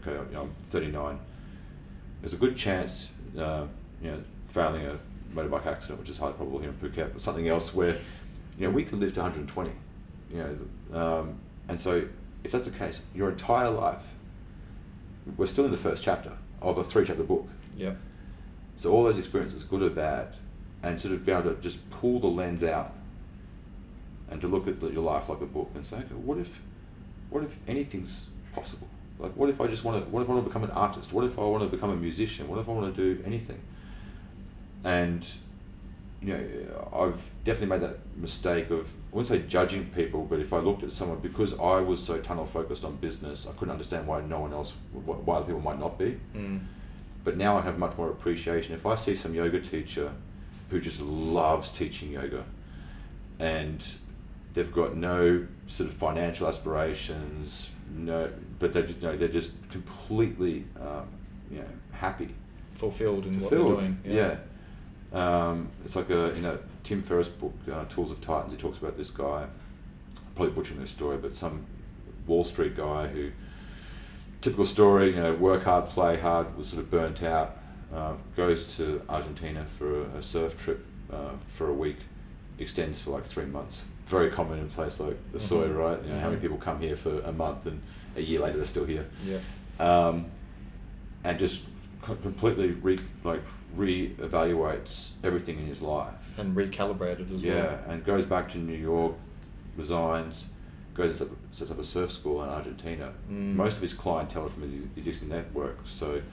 okay, I'm 39. There's a good chance, failing a motorbike accident, which is highly probable here in Phuket, but something else where, we could live to 120. And so if that's the case, your entire life, we're still in the first chapter of a 3-chapter book. Yeah. So all those experiences, good or bad, and sort of be able to just pull the lens out and to look at your life like a book and say, okay, what if anything's possible? Like, what if I want to become an artist? What if I want to become a musician? What if I want to do anything? And, I've definitely made that mistake of, I wouldn't say judging people, but if I looked at someone, because I was so tunnel focused on business, I couldn't understand why why other people might not be. But now I have much more appreciation. If I see some yoga teacher who just loves teaching yoga and they've got no sort of financial aspirations, but they're just completely happy, fulfilled in what they're doing. Yeah. It's like Tim Ferriss' book, Tools of Titans. He talks about this guy, I'm probably butchering this story, but some Wall Street guy who, typical story, work hard, play hard, was sort of burnt out, goes to Argentina for a surf trip for a week, extends for like 3 months. Very common in a place like the Soy, right? How many people come here for a month and a year later they're still here? Yeah. And just completely re-evaluates everything in his life. And recalibrated as well. Yeah, and goes back to New York, resigns, goes and sets up a surf school in Argentina. Most of his clientele are from his existing network, so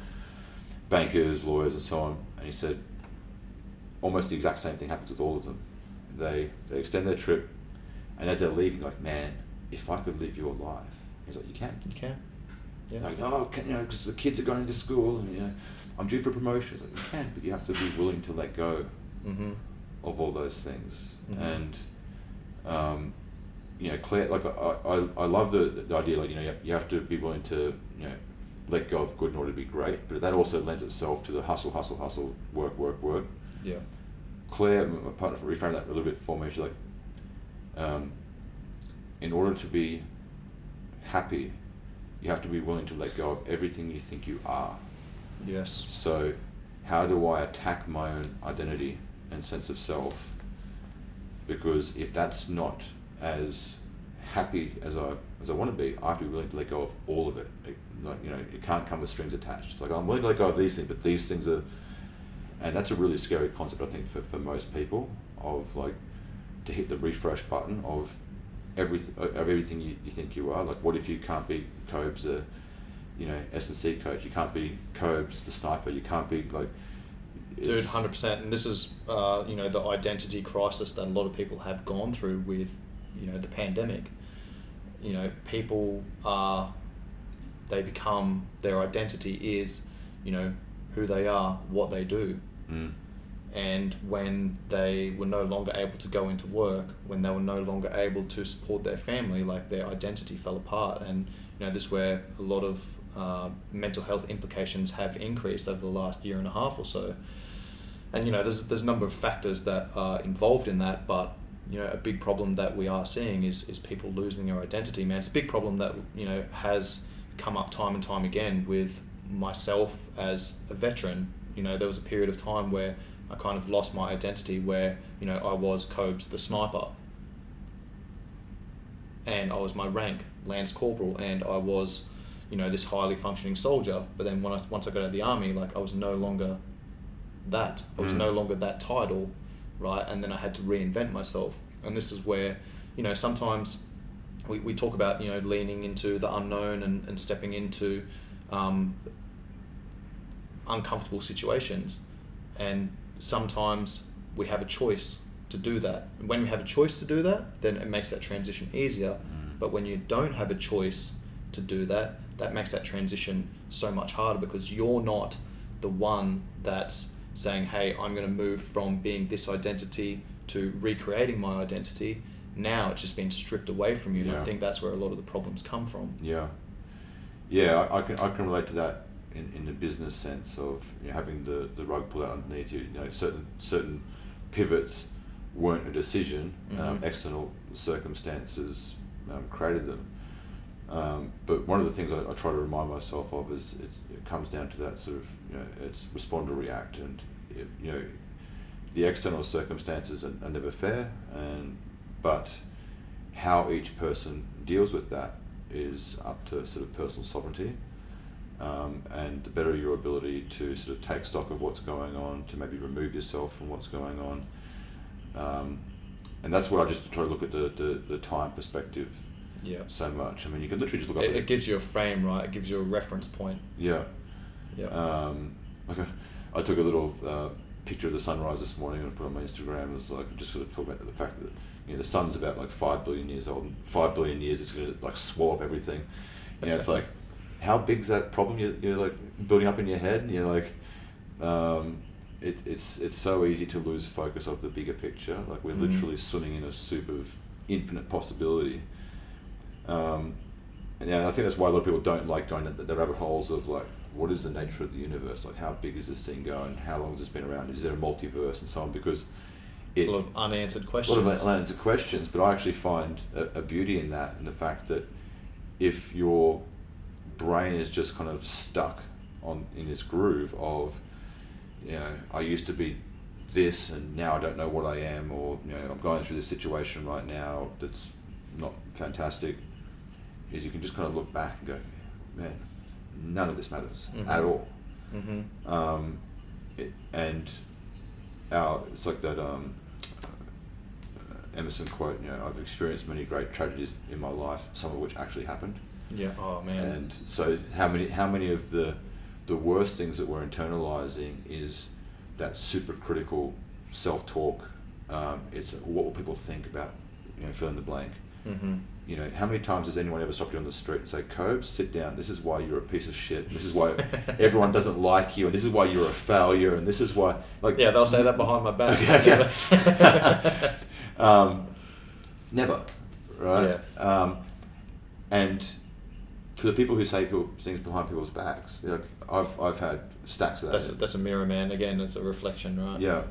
bankers, lawyers and so on. And he said almost the exact same thing happens with all of them. They extend their trip, and as they're leaving, like, man, if I could live your life. He's like, you can. You can. Yeah. Like, because the kids are going to school and I'm due for promotion. It's like, you can, but you have to be willing to let go of all those things. And Claire, like I love the idea, like, you have to be willing to let go of good in order to be great, but that also lends itself to the hustle, work. Yeah. Claire, my partner, reframed that a little bit for me. She's like, in order to be happy, you have to be willing to let go of everything you think you are. Yes. So how do I attack my own identity and sense of self? Because if that's not as happy as I want to be, I have to be willing to let go of all of it. It can't come with strings attached. It's like, I'm willing to let go of these things, but these things are, and that's a really scary concept, I think, for most people, of like, to hit the refresh button of everything you think you are. Like, what if you can't be Cobes, the S&C coach? You can't be Cobes, the sniper. You can't be like. Dude, 100%. And this is the identity crisis that a lot of people have gone through with the pandemic. People they become, their identity is who they are, what they do. And when they were no longer able to go into work, when they were no longer able to support their family, like, their identity fell apart. And this is where a lot of mental health implications have increased over the last year and a half or so. And there's a number of factors that are involved in that, but a big problem that we are seeing is people losing their identity. Man, it's a big problem that has come up time and time again with myself as a veteran. There was a period of time where I kind of lost my identity, where I was Cobes the sniper, and I was my rank, Lance Corporal, and I was this highly functioning soldier. But then once I got out of the army, like, I was no longer that. I was no longer that title, right? And then I had to reinvent myself. And this is where sometimes we talk about leaning into the unknown and stepping into uncomfortable situations, and sometimes we have a choice to do that. And when we have a choice to do that, then it makes that transition easier. But when you don't have a choice to do that, that makes that transition so much harder, because you're not the one that's saying, hey, I'm going to move from being this identity to recreating my identity. Now it's just been stripped away from you. And I think that's where a lot of the problems come from. I can relate to that in the business sense of having the rug pulled out underneath you. Certain pivots weren't a decision. External circumstances created them. But one of the things I try to remind myself of is it comes down to that sort of, it's respond or react, and the external circumstances are never fair, but how each person deals with that is up to sort of personal sovereignty, and the better your ability to sort of take stock of what's going on, to maybe remove yourself from what's going on, and that's where I just try to look at the time perspective. Yeah. So much. I mean, you can literally just look up. It gives you a frame, right? It gives you a reference point. Yeah. Yeah. I took a little picture of the sunrise this morning and put it on my Instagram. It was like just sort of talk about the fact that the sun's about like 5 billion years old. And 5 billion years, it's going to like swallow up everything. It's like, how big's that problem you're like building up in your head? And you're like, it's so easy to lose focus of the bigger picture. Like we're literally swimming in a soup of infinite possibility. And I think that's why a lot of people don't like going down the rabbit holes of like, what is the nature of the universe? Like, how big is this thing going? How long has this been around? Is there a multiverse and so on? Because it's a lot of unanswered questions. A lot of unanswered questions, but I actually find a beauty in that, in the fact that if your brain is just kind of stuck in this groove of, I used to be this and now I don't know what I am, or I'm going through this situation right now that's not fantastic, is you can just kind of look back and go, man, none of this matters at all. It's like that Emerson quote, I've experienced many great tragedies in my life, some of which actually happened. Yeah. Oh man. And so how many of the worst things that we're internalizing is that super critical self-talk. It's what will people think about, fill in the blank. How many times has anyone ever stopped you on the street and say, Cobes, sit down, this is why you're a piece of shit, this is why everyone doesn't like you, and this is why you're a failure, and this is why, like... Yeah, they'll say that behind my back. Never, right? Yeah. And for the people who say things behind people's backs, I've had stacks of that. That's a mirror, man. Again, it's a reflection, right? Yeah,